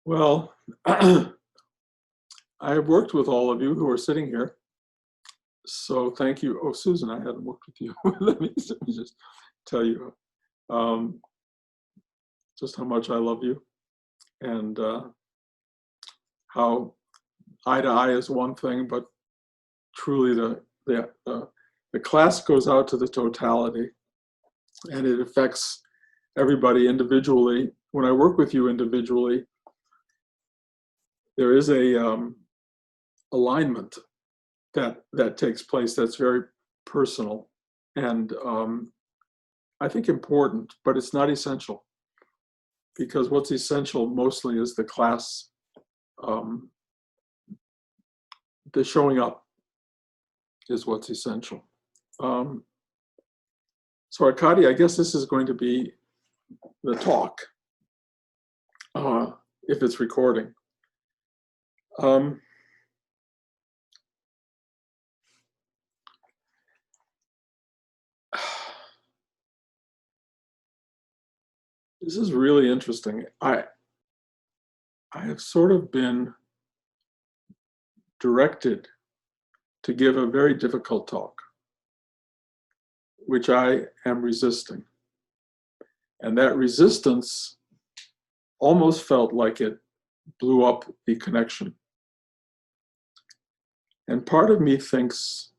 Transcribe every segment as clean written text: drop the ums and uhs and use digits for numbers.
Well, I have worked with all of you who are sitting here. So thank you. Oh, Susan, I hadn't worked with you. Let me just tell you um, just how much I love you and how eye to eye is one thing, but truly the class goes out to the totality and it affects everybody individually. When I work with you individually, there is a alignment that takes place that's very personal and I think important, but it's not essential, because what's essential mostly is the class, um, the showing up is what's essential. So Arkady, I guess this is going to be the talk, if it's recording. This is really interesting. I have sort of been directed to give a very difficult talk, which I am resisting. And that resistance almost felt like it blew up the connection. And part of me thinks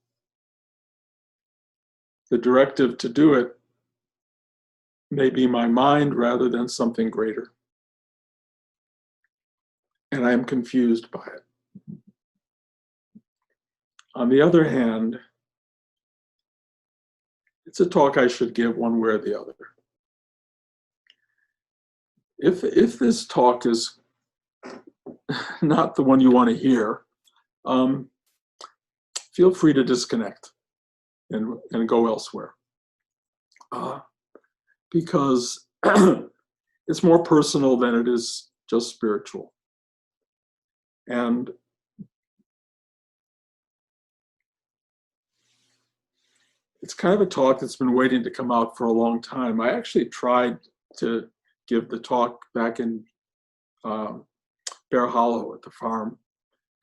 the directive to do it may be my mind rather than something greater. And I am confused by it. On the other hand, it's a talk I should give one way or the other. If this talk is not the one you want to hear, feel free to disconnect and go elsewhere. Because it's more personal than it is just spiritual. And it's kind of a talk that's been waiting to come out for a long time. I actually tried to give the talk back in Bear Hollow at the farm.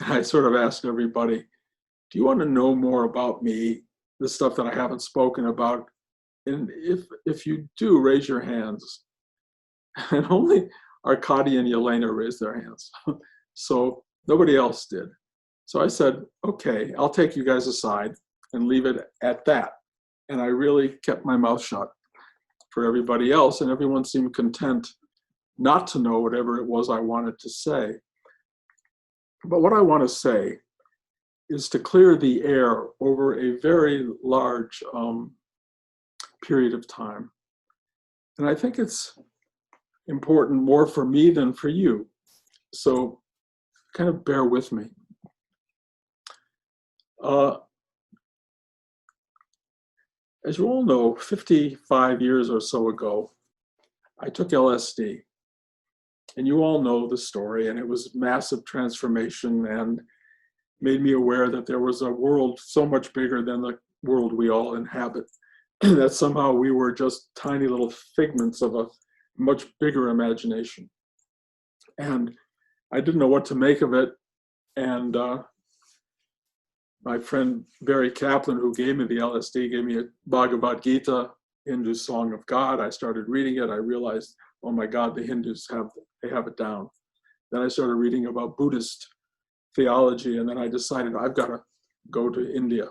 I sort of asked everybody, do you want to know more about me, the stuff that I haven't spoken about? And if you do, raise your hands. And only Arkady and Yelena raised their hands. So nobody else did. So I said, okay, I'll take you guys aside and leave it at that. And I really kept my mouth shut for everybody else, and everyone seemed content not to know whatever it was I wanted to say. But what I want to say is to clear the air over a very large period of time. And I think it's important more for me than for you. So kind of bear with me. As you all know, 55 years or so ago, I took LSD. And you all know the story, and it was massive transformation and made me aware that there was a world so much bigger than the world we all inhabit, that somehow we were just tiny little figments of a much bigger imagination. And I didn't know what to make of it. And my friend Barry Kaplan, who gave me the LSD, gave me a Bhagavad Gita, Hindu Song of God. I started reading it. I realized, oh my God, the Hindus have it down. Then I started reading about Buddhist theology, and then I decided I've got to go to India.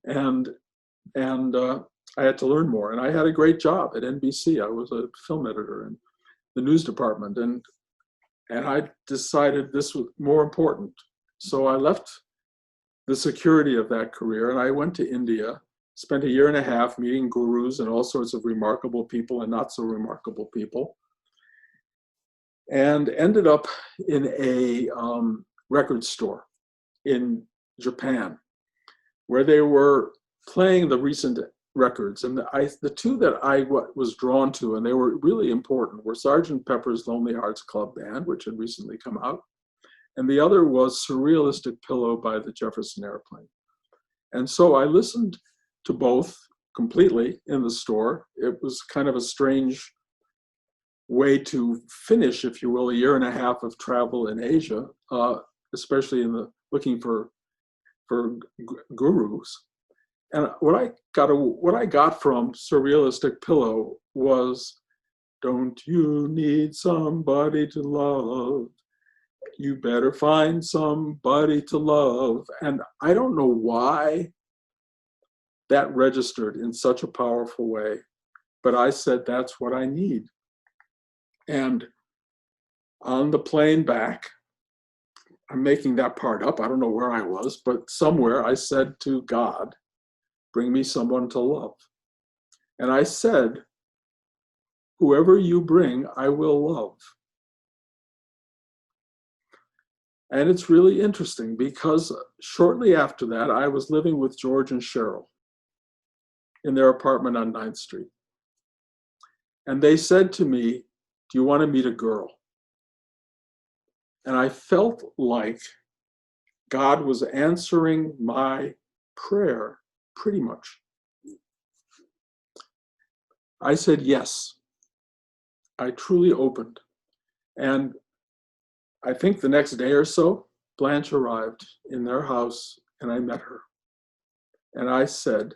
And I had to learn more. And I had a great job at NBC. I was a film editor in the news department. And I decided this was more important. So I left the security of that career and I went to India, spent 1.5 years meeting gurus and all sorts of remarkable people and not so remarkable people, and ended up in a record store in Japan where they were playing the recent records. And the two that I was drawn to, and they were really important, were Sgt. Pepper's Lonely Hearts Club Band, which had recently come out, and the other was Surrealistic Pillow by the Jefferson Airplane. And so I listened to both completely in the store. It was kind of a strange way to finish, if you will, a year and a half of travel in Asia, especially in the looking for gurus. And what I got from Surrealistic Pillow was, don't you need somebody to love? You better find somebody to love. And I don't know why that registered in such a powerful way, but I said, that's what I need. And on the plane back, I'm making that part up. I don't know where I was, but somewhere I said to God, bring me someone to love. And I said, whoever you bring, I will love. And it's really interesting because shortly after that, I was living with George and Cheryl in their apartment on 9th Street. And they said to me, do you want to meet a girl? And I felt like God was answering my prayer pretty much. I said yes. I truly opened. And I think the next day or so, Blanche arrived in their house and I met her. And I said,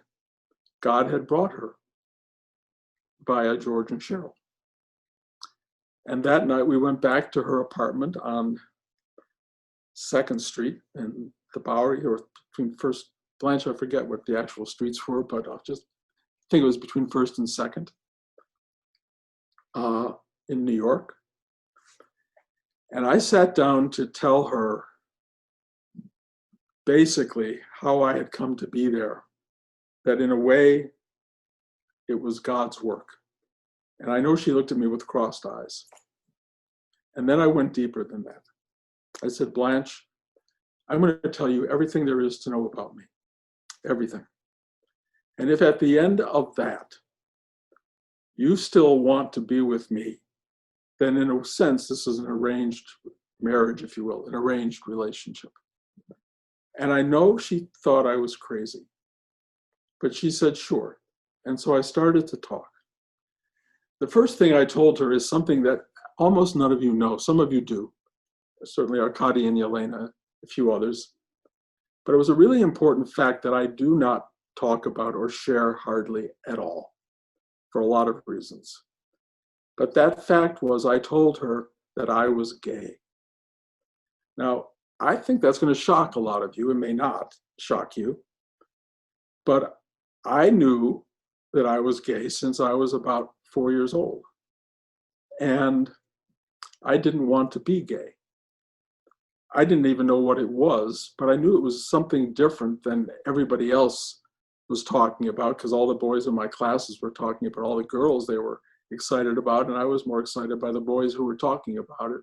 God had brought her via George and Cheryl. And that night we went back to her apartment on 2nd Street in the Bowery, or between First, Blanche, I forget what the actual streets were, but I'll just think it was between 1st and 2nd in New York. And I sat down to tell her basically how I had come to be there, that in a way it was God's work. And I know she looked at me with crossed eyes. And then I went deeper than that. I said, Blanche, I'm going to tell you everything there is to know about me, everything. And if at the end of that, you still want to be with me, then in a sense, this is an arranged marriage, if you will, an arranged relationship. And I know she thought I was crazy, but she said, sure. And so I started to talk. The first thing I told her is something that almost none of you know. Some of you do, certainly Arkady and Yelena, a few others. But it was a really important fact that I do not talk about or share hardly at all, for a lot of reasons. But that fact was, I told her that I was gay. Now, I think that's going to shock a lot of you. It may not shock you. But I knew that I was gay since I was about 4 years old. And I didn't want to be gay. I didn't even know what it was, but I knew it was something different than everybody else was talking about, because all the boys in my classes were talking about all the girls they were excited about, and I was more excited by the boys who were talking about it.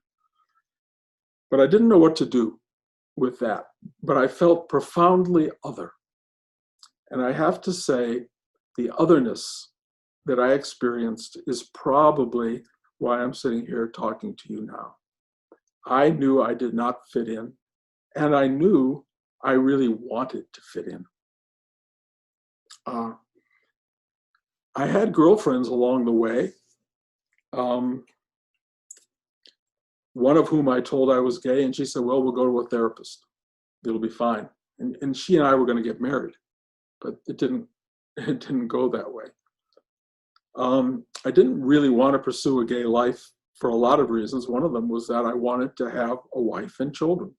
But I didn't know what to do with that. But I felt profoundly other. And I have to say, the otherness that I experienced is probably why I'm sitting here talking to you now. I knew I did not fit in, and I knew I really wanted to fit in. I had girlfriends along the way, one of whom I told I was gay, and she said, well, we'll go to a therapist. It'll be fine. And she and I were going to get married, but it didn't go that way. I didn't really want to pursue a gay life for a lot of reasons. One of them was that I wanted to have a wife and children.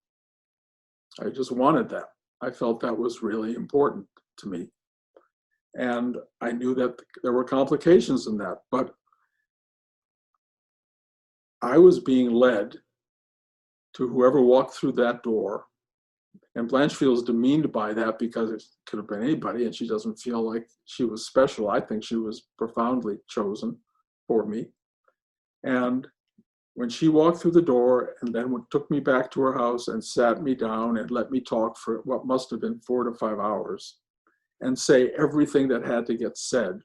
I just wanted that. I felt that was really important to me. And I knew that there were complications in that, but I was being led to whoever walked through that door. And Blanche feels demeaned by that because it could have been anybody, and she doesn't feel like she was special. I think she was profoundly chosen for me. And when she walked through the door and then took me back to her house and sat me down and let me talk for what must have been 4 to 5 hours and say everything that had to get said,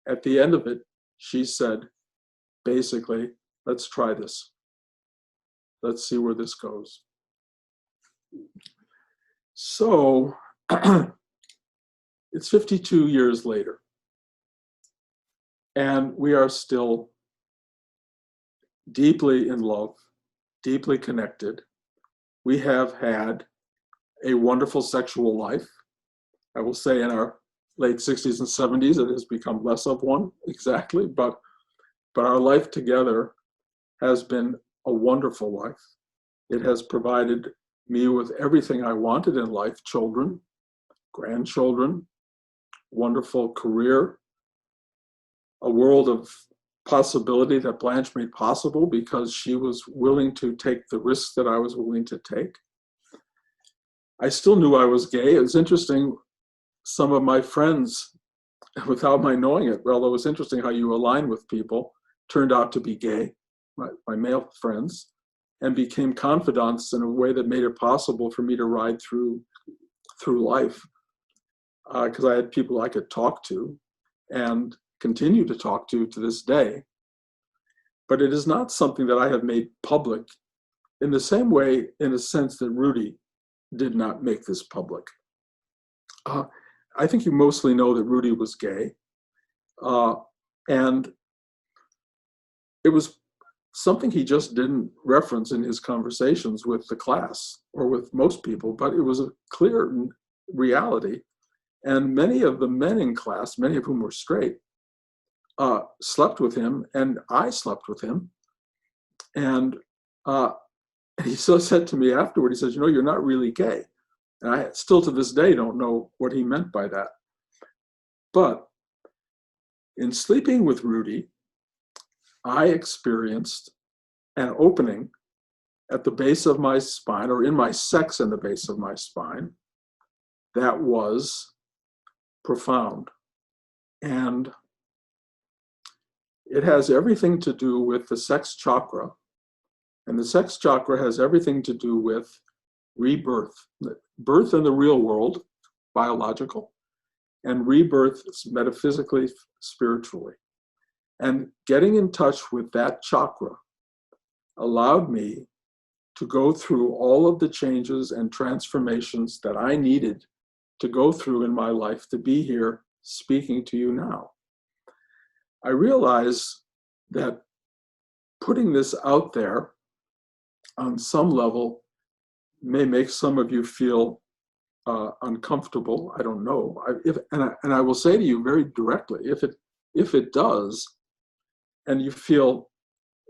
at the end of it, she said, basically, let's try this. Let's see where this goes. So it's 52 years later, and we are still deeply in love, deeply connected. We have had a wonderful sexual life. I will say in our late 60s and 70s, it has become less of one exactly, but our life together has been a wonderful life. It has provided me with everything I wanted in life: children, grandchildren, wonderful career, a world of possibility that Blanche made possible because she was willing to take the risks that I was willing to take. I still knew I was gay. It was interesting, some of my friends, without my knowing it, although it was interesting how you align with people, turned out to be gay, my male friends, and became confidants in a way that made it possible for me to ride through life, because I had people I could talk to and continue to talk to this day. But it is not something that I have made public in the same way, in a sense, that Rudy did not make this public. I think you mostly know that Rudy was gay. And it was something he just didn't reference in his conversations with the class or with most people, but it was a clear reality. And many of the men in class, many of whom were straight, slept with him, and I slept with him. And he so said to me afterward, he says, "You know, you're not really gay." And I still to this day don't know what he meant by that. But in sleeping with Rudy, I experienced an opening at the base of my spine, or in my sex in the base of my spine, that was profound. And it has everything to do with the sex chakra. And the sex chakra has everything to do with rebirth, birth in the real world, biological, and rebirth metaphysically, spiritually. And getting in touch with that chakra allowed me to go through all of the changes and transformations that I needed to go through in my life to be here speaking to you now. I realize that putting this out there on some level may make some of you feel uncomfortable. I don't know. And I will say to you very directly, if it does, and you feel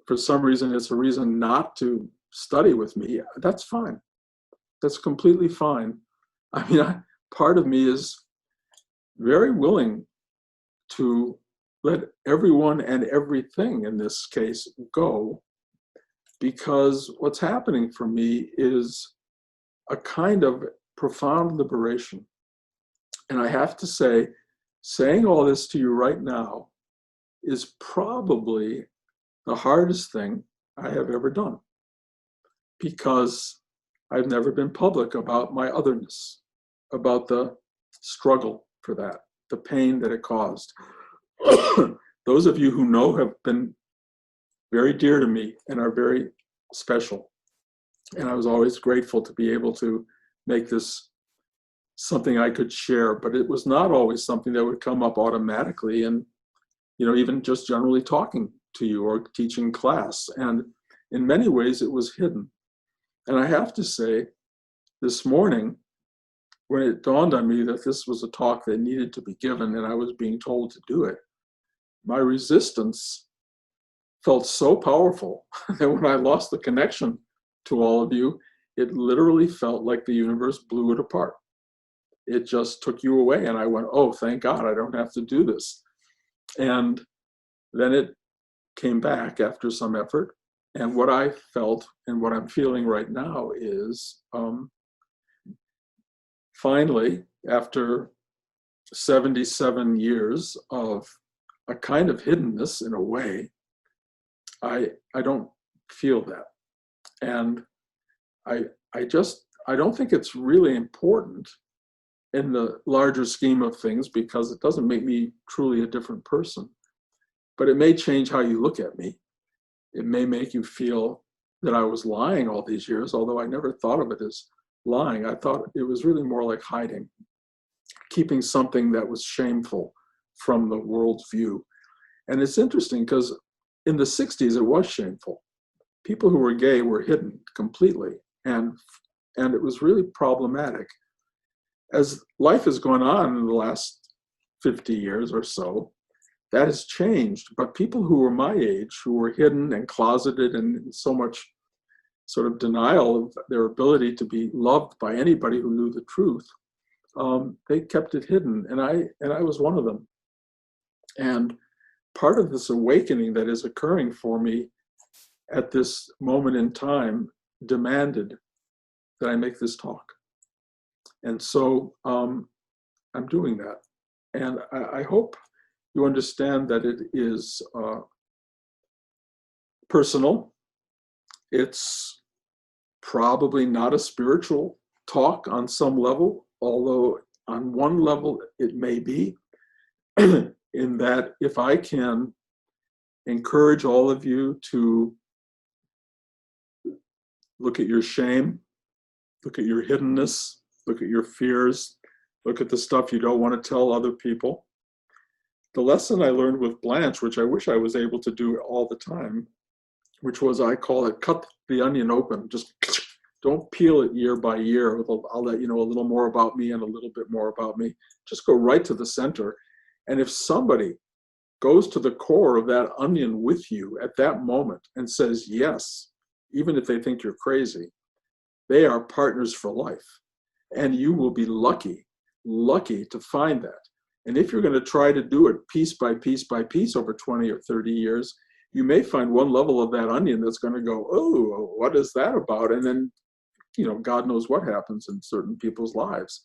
for some reason it's a reason not to study with me, that's fine. That's completely fine. I mean, part of me is very willing to let everyone and everything in this case go, because what's happening for me is a kind of profound liberation. And I have to say, saying all this to you right now is probably the hardest thing I have ever done, because I've never been public about my otherness, about the struggle for that, the pain that it caused. Those of you who know have been very dear to me and are very special. And I was always grateful to be able to make this something I could share, but it was not always something that would come up automatically. And, you know, even just generally talking to you or teaching class. And in many ways it was hidden. And I have to say, this morning, when it dawned on me that this was a talk that needed to be given and I was being told to do it, my resistance felt so powerful that when I lost the connection to all of you, it literally felt like the universe blew it apart. It just took you away, and I went, oh, thank God, I don't have to do this. And then it came back after some effort. And what I felt and what I'm feeling right now is finally, after 77 years of a kind of hiddenness in a way, I don't feel that. And I don't think it's really important in the larger scheme of things, because it doesn't make me truly a different person. But it may change how you look at me. It may make you feel that I was lying all these years, although I never thought of it as lying. I thought it was really more like hiding, keeping something that was shameful from the world's view. And it's interesting because in the 60s, it was shameful. People who were gay were hidden completely, and it was really problematic. As life has gone on in the last 50 years or so, that has changed. But people who were my age, who were hidden and closeted and in so much sort of denial of their ability to be loved by anybody who knew the truth, they kept it hidden, and I was one of them. And part of this awakening that is occurring for me at this moment in time demanded that I make this talk. And so I'm doing that. And I hope you understand that it is personal. It's probably not a spiritual talk on some level, although on one level it may be, in that if I can encourage all of you to look at your shame, look at your hiddenness, look at your fears, look at the stuff you don't want to tell other people. The lesson I learned with Blanche, which I wish I was able to do all the time, which was, I call it, cut the onion open. Just don't peel it year by year. I'll let you know a little more about me and a little bit more about me. Just go right to the center. And if somebody goes to the core of that onion with you at that moment and says yes, even if they think you're crazy, they are partners for life. And you will be lucky to find that. And if you're going to try to do it piece by piece by piece over 20 or 30 years, you may find one level of that onion that's going to go, oh, what is that about? And then, God knows what happens in certain people's lives.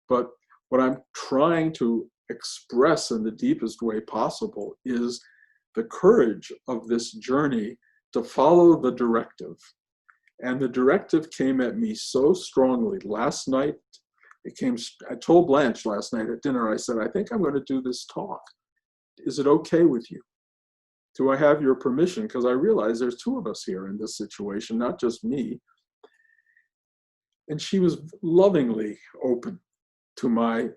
But what I'm trying to express in the deepest way possible is the courage of this journey to follow the directive. And the directive came at me so strongly last night. I told Blanche last night at dinner, I said, I think I'm going to do this talk. Is it okay with you? Do I have your permission? Because I realize there's two of us here in this situation, not just me. And she was lovingly open to my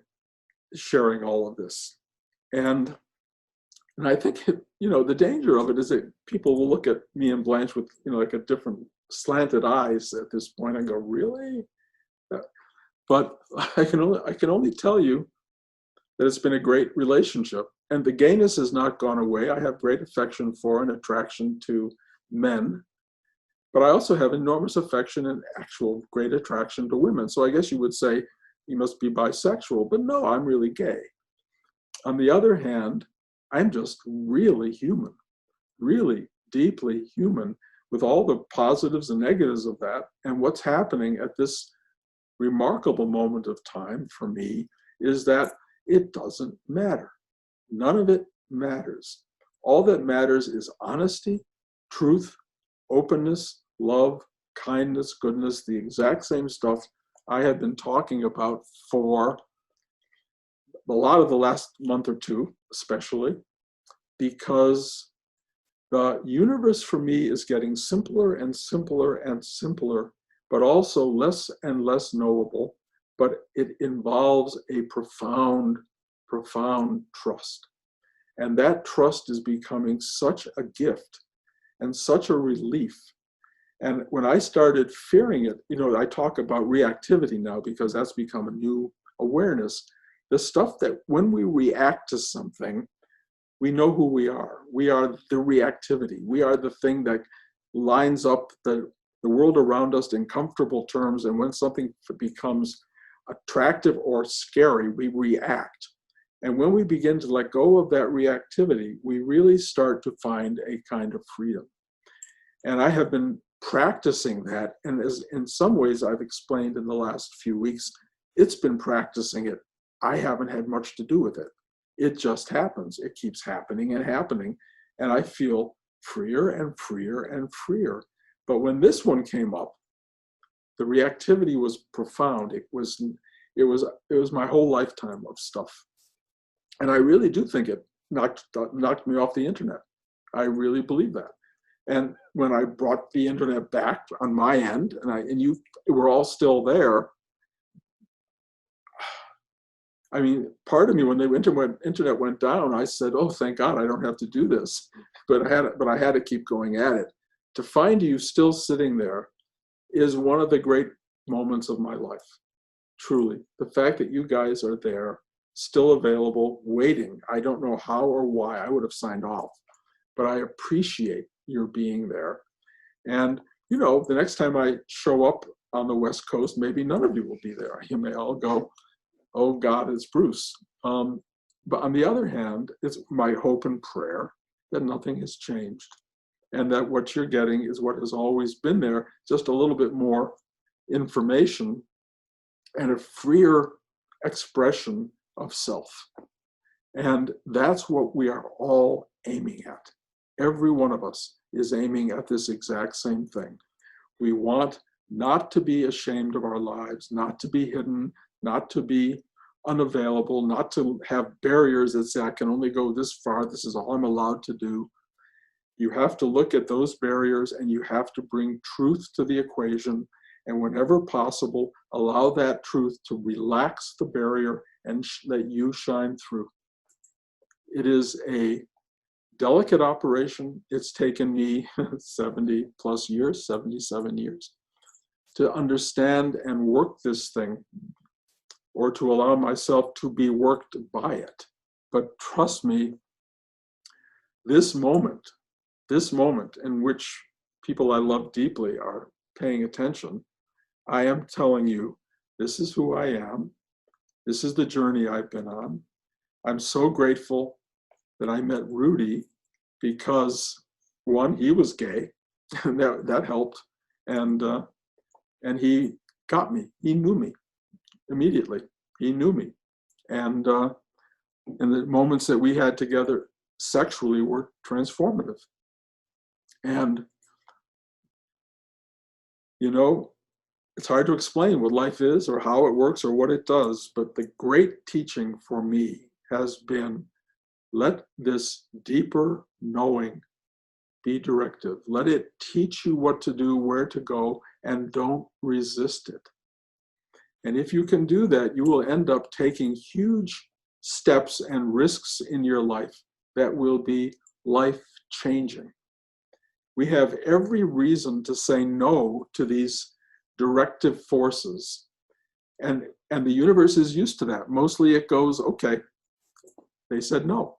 sharing all of this. And I think, the danger of it is that people will look at me and Blanche with, like a different slanted eyes at this point and go, really? But I can only tell you that it's been a great relationship. And the gayness has not gone away. I have great affection for and attraction to men. But I also have enormous affection and actual great attraction to women. So I guess you would say you must be bisexual. But no, I'm really gay. On the other hand, I'm just really human, really deeply human, with all the positives and negatives of that. And what's happening at this remarkable moment of time for me is that it doesn't matter. None of it matters. All that matters is honesty, truth, openness, love, kindness, goodness, the exact same stuff I have been talking about for a lot of the last month or two, especially, because the universe for me is getting simpler and simpler and simpler, but also less and less knowable. But it involves a profound, profound trust. And that trust is becoming such a gift and such a relief. And when I started fearing it, I talk about reactivity now because that's become a new awareness. The stuff that when we react to something, we know who we are. We are the reactivity. We are the thing that lines up the world around us in comfortable terms. And when something becomes attractive or scary, we react. And when we begin to let go of that reactivity, we really start to find a kind of freedom. And I have been practicing that. And as in some ways I've explained in the last few weeks, it's been practicing it. I haven't had much to do with it. It just happens. It keeps happening and happening. And I feel freer and freer and freer. But when this one came up, the reactivity was profound. It was my whole lifetime of stuff. And I really do think it knocked me off the internet. I really believe that. And when I brought the internet back on my end, and you were all still there, I mean, part of me, when the internet went down, I said, "Oh, thank God, I don't have to do this." But I had to keep going at it. To find you still sitting there is one of the great moments of my life. Truly, the fact that you guys are there, still available, waiting. I don't know how or why I would have signed off, but I appreciate your being there. And you know, the next time I show up on the West Coast, maybe none of you will be there. You may all go, "Oh God, it's Bruce." But on the other hand, it's my hope and prayer that nothing has changed and that what you're getting is what has always been there, just a little bit more information and a freer expression of self. And that's what we are all aiming at. Every one of us is aiming at this exact same thing. We want not to be ashamed of our lives, not to be hidden, not to be unavailable, not to have barriers that say, "I can only go this far, this is all I'm allowed to do." You have to look at those barriers and you have to bring truth to the equation. And whenever possible, allow that truth to relax the barrier and let you shine through. It is a delicate operation. It's taken me 70 plus years, 77 years, to understand and work this thing, or to allow myself to be worked by it. But trust me, this moment in which people I love deeply are paying attention, I am telling you, this is who I am. This is the journey I've been on. I'm so grateful that I met Rudy because, one, he was gay, and that helped, and he got me. He knew me immediately. He knew me, and the moments that we had together sexually were transformative. And you know, it's hard to explain what life is or how it works or what it does, but the great teaching for me has been, let this deeper knowing be directive. Let it teach you what to do, where to go, and don't resist it. And if you can do that, you will end up taking huge steps and risks in your life that will be life-changing. We have every reason to say no to these directive forces. And the universe is used to that. Mostly it goes, okay, they said no.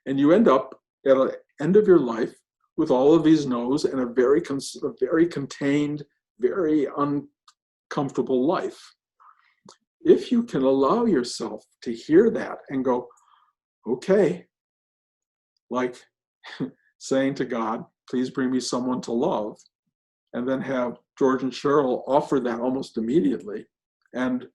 And you end up at the end of your life with all of these no's and a very contained, very uncomfortable life. If you can allow yourself to hear that and go, okay, like saying to God, please bring me someone to love, and then have George and Cheryl offer that almost immediately, and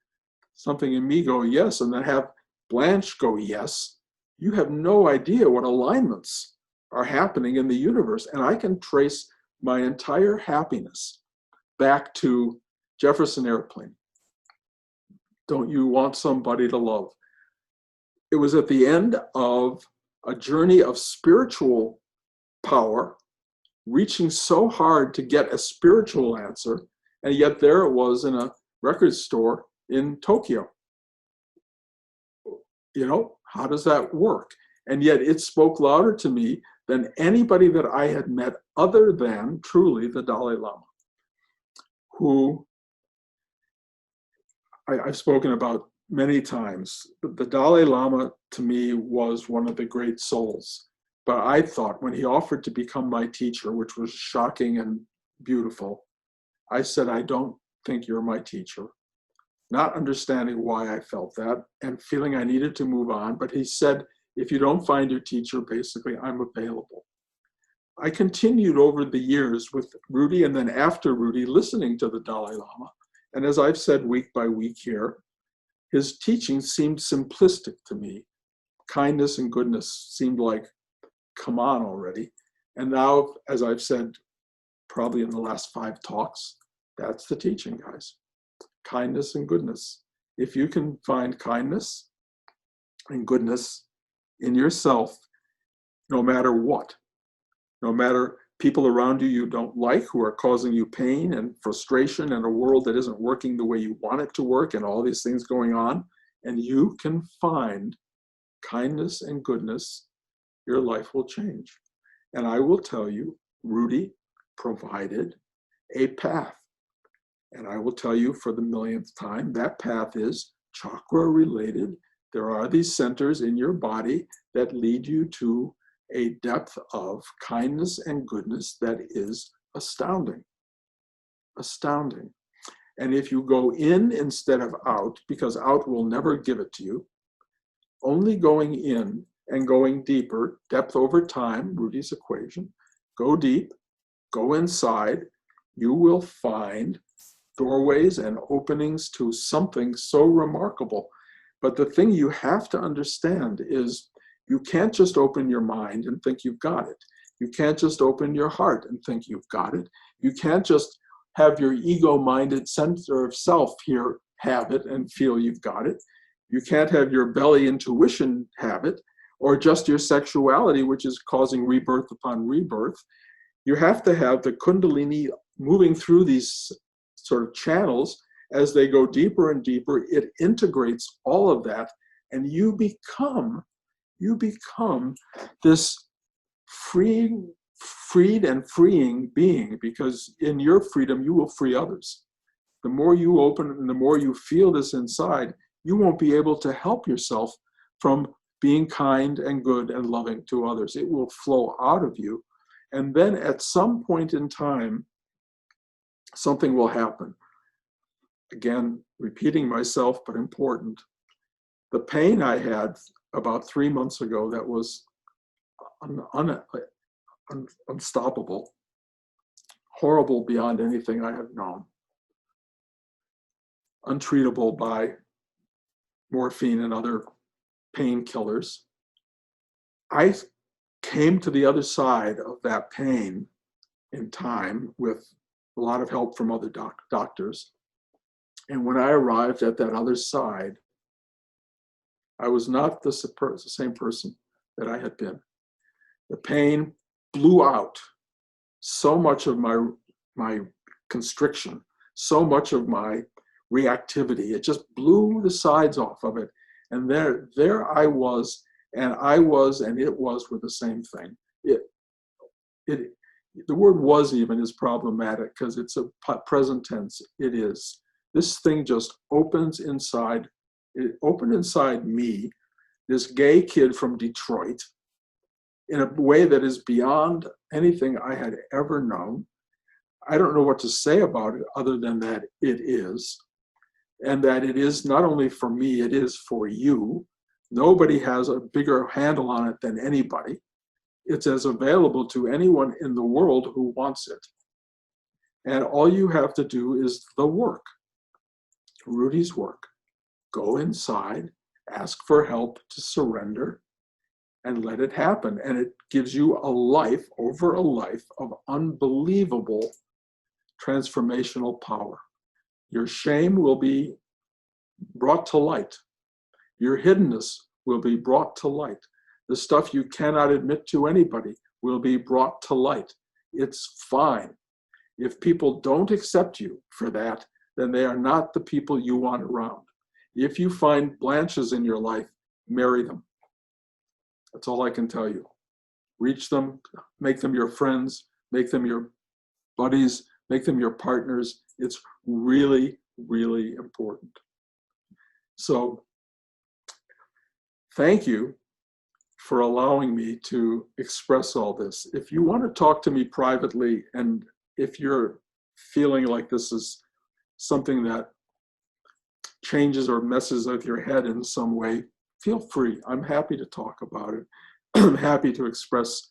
something in me go yes, and then have Blanche go yes, you have no idea what alignments are happening in the universe. And I can trace my entire happiness back to Jefferson Airplane. Don't you want somebody to love? It was at the end of a journey of spiritual power, reaching so hard to get a spiritual answer, and yet there it was in a record store in Tokyo. You know, how does that work? And yet it spoke louder to me than anybody that I had met other than truly the Dalai Lama, who I've spoken about many times. The Dalai Lama to me was one of the great souls. But I thought when he offered to become my teacher, which was shocking and beautiful, I said, I don't think you're my teacher. Not understanding why I felt that and feeling I needed to move on. But he said, if you don't find your teacher, basically, I'm available. I continued over the years with Rudy, and then after Rudy, listening to the Dalai Lama. And as I've said week by week here, his teaching seemed simplistic to me. Kindness and goodness seemed like, come on already. And now, as I've said, probably in the last 5 talks, that's the teaching, guys. Kindness and goodness. If you can find kindness and goodness in yourself, no matter what, no matter people around you don't like, who are causing you pain and frustration, and a world that isn't working the way you want it to work, and all these things going on, and you can find kindness and goodness, your life will change. And I will tell you, Rudy provided a path. And I will tell you for the millionth time, that path is chakra related. There are these centers in your body that lead you to a depth of kindness and goodness that is astounding. Astounding. And if you go in instead of out, because out will never give it to you, only going in and going deeper, depth over time, Rudy's equation, go deep, go inside, you will find doorways and openings to something so remarkable. But the thing you have to understand is you can't just open your mind and think you've got it. You can't just open your heart and think you've got it. You can't just have your ego-minded center of self here have it and feel you've got it. You can't have your belly intuition have it, or just your sexuality, which is causing rebirth upon rebirth. You have to have the Kundalini moving through these sort of channels. As they go deeper and deeper, it integrates all of that, and you become this freed and freeing being, because in your freedom, you will free others. The more you open and the more you feel this inside, you won't be able to help yourself from being kind and good and loving to others. It will flow out of you. And then at some point in time, something will happen. Again, repeating myself, but important. The pain I had about 3 months ago that was unstoppable, horrible beyond anything I have known, untreatable by morphine and other painkillers. I came to the other side of that pain in time with a lot of help from other doctors. And when I arrived at that other side, I was not the same person that I had been. The pain blew out so much of my constriction, so much of my reactivity. It just blew the sides off of it. And there I was, and it was were the same thing. The word was even is problematic because it's a present tense. It is. This thing just opens inside. It opened inside me, this gay kid from Detroit, in a way that is beyond anything I had ever known. I don't know what to say about it other than that it is. And that it is not only for me, it is for you. Nobody has a bigger handle on it than anybody. It's as available to anyone in the world who wants it. And all you have to do is the work, Rudy's work. Go inside, ask for help to surrender, and let it happen. And it gives you a life over a life of unbelievable transformational power. Your shame will be brought to light. Your hiddenness will be brought to light. The stuff you cannot admit to anybody will be brought to light. It's fine. If people don't accept you for that, then they are not the people you want around. If you find Blanches in your life, marry them. That's all I can tell you. Reach them, make them your friends, make them your buddies, make them your partners. It's really, really important. So thank you for allowing me to express all this. If you want to talk to me privately, and if you're feeling like this is something that changes or messes with your head in some way, feel free. I'm happy to talk about it. I'm happy to express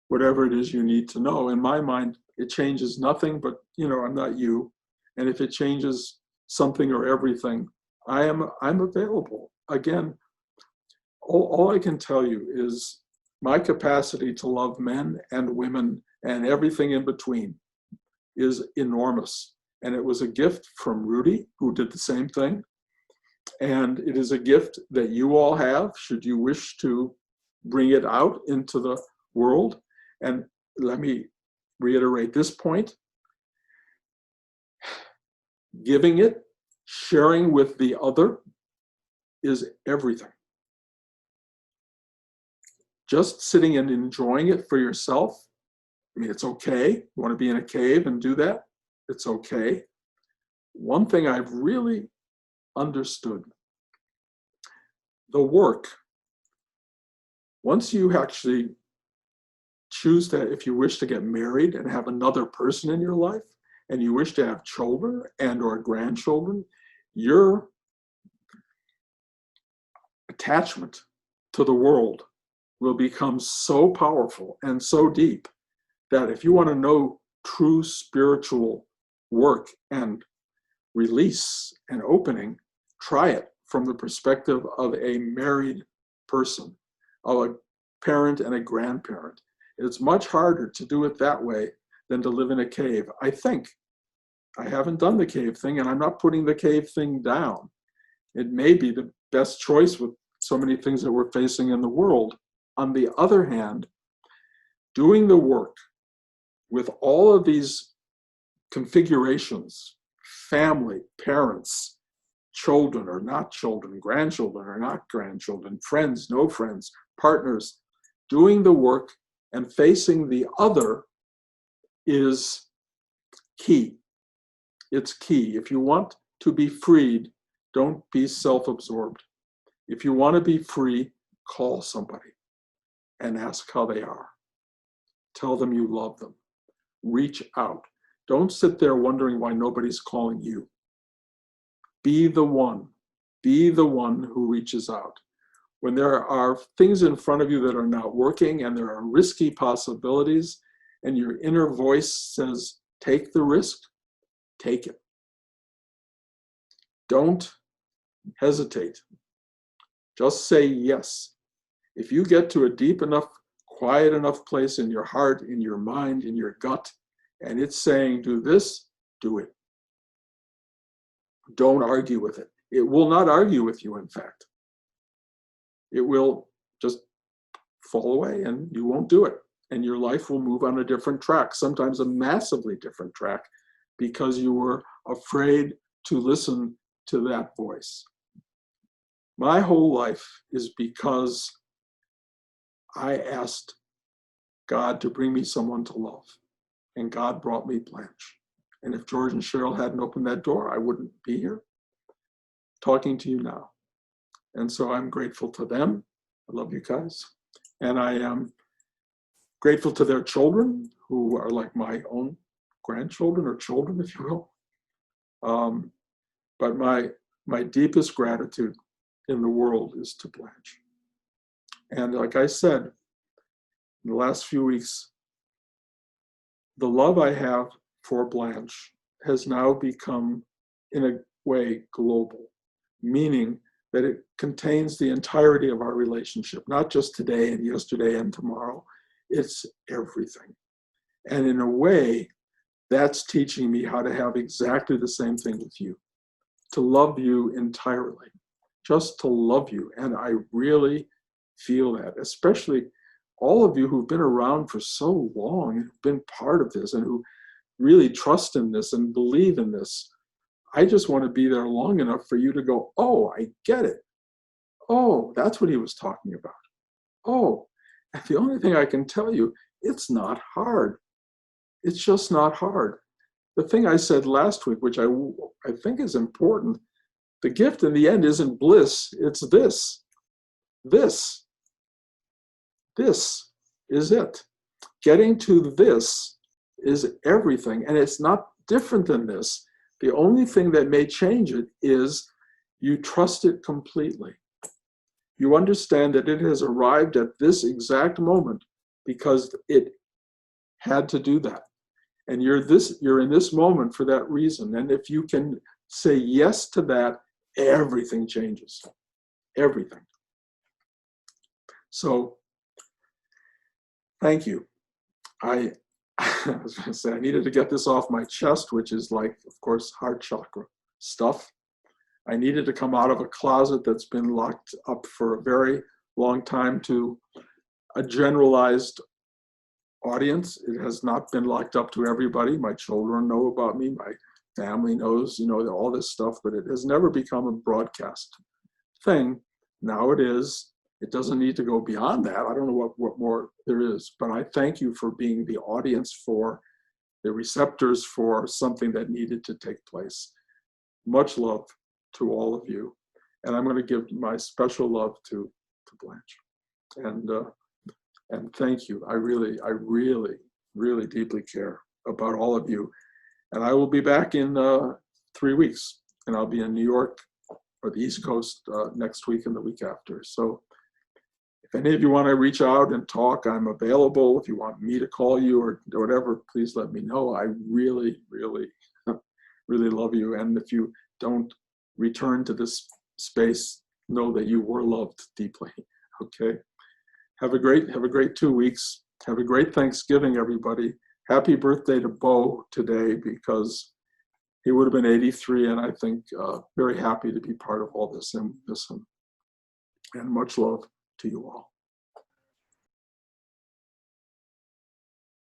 whatever it is you need to know. In my mind, it changes nothing, but I'm not you. And if it changes something or everything, I'm available. Again, all I can tell you is my capacity to love men and women and everything in between is enormous. And it was a gift from Rudy, who did the same thing. And it is a gift that you all have, should you wish to bring it out into the world. And let me reiterate this point. Giving it, sharing with the other, is everything. Just sitting and enjoying it for yourself, I mean, it's okay. You want to be in a cave and do that? It's okay. One thing I've really understood, the work, once you actually choose that, if you wish to get married and have another person in your life, and you wish to have children and or grandchildren, your attachment to the world will become so powerful and so deep that if you want to know true spiritual work and release and opening, try it from the perspective of a married person, of a parent and a grandparent. It's much harder to do it that way than to live in a cave. I think. I haven't done the cave thing, and I'm not putting the cave thing down. It may be the best choice with so many things that we're facing in the world. On the other hand, doing the work with all of these configurations, family, parents, children or not children, grandchildren or not grandchildren, friends, no friends, partners, doing the work and facing the other is key. It's key. If you want to be freed, don't be self-absorbed. If you want to be free, call somebody and ask how they are. Tell them you love them. Reach out. Don't sit there wondering why nobody's calling you. Be the one. Be the one who reaches out. When there are things in front of you that are not working and there are risky possibilities and your inner voice says, take the risk, take it. Don't hesitate. Just say yes. If you get to a deep enough, quiet enough place in your heart, in your mind, in your gut, and it's saying, do this, do it. Don't argue with it. It will not argue with you, in fact. It will just fall away and you won't do it. And your life will move on a different track, sometimes a massively different track, because you were afraid to listen to that voice. My whole life is because I asked God to bring me someone to love. And God brought me Blanche. And if George and Cheryl hadn't opened that door, I wouldn't be here talking to you now. And so I'm grateful to them. I love you guys. And I am grateful to their children, who are like my own grandchildren or children, if you will. But my deepest gratitude in the world is to Blanche. And like I said, in the last few weeks, the love I have for Blanche has now become, in a way, global, meaning that it contains the entirety of our relationship, not just today and yesterday and tomorrow. It's everything. And in a way, that's teaching me how to have exactly the same thing with you, to love you entirely, just to love you. And I really feel that, especially all of you who've been around for so long and been part of this and who really trust in this and believe in this. I just want to be there long enough for you to go, oh, I get it. Oh, that's what he was talking about. Oh, and the only thing I can tell you, it's not hard. It's just not hard. The thing I said last week, which I think is important, the gift in the end isn't bliss, it's this. This is it. Getting to this is everything, and it's not different than this. The only thing that may change it is you trust it completely. You understand that it has arrived at this exact moment because it had to do that. And you're in this moment for that reason. And if you can say yes to that, everything changes. Everything. So, thank you. I was going to say I needed to get this off my chest, which is like, of course, heart chakra stuff. I needed to come out of a closet that's been locked up for a very long time to a generalized audience. It has not been locked up to everybody. My children know about me. My family knows, all this stuff, but it has never become a broadcast thing. Now it is. It doesn't need to go beyond that. I don't know what more there is, but I thank you for being the audience, for the receptors for something that needed to take place. Much love to all of you. And I'm going to give my special love to Blanche. And thank you. I really deeply care about all of you. And I will be back in 3 weeks, and I'll be in New York or the East Coast next week and the week after. So if any of you want to reach out and talk, I'm available. If you want me to call you or whatever, please let me know. I really love you. And if you don't return to this space, know that you were loved deeply. Okay. Have a great 2 weeks. Have a great Thanksgiving, everybody. Happy birthday to Bo today, because he would have been 83, and I think very happy to be part of all this, and miss him. And much love to you all.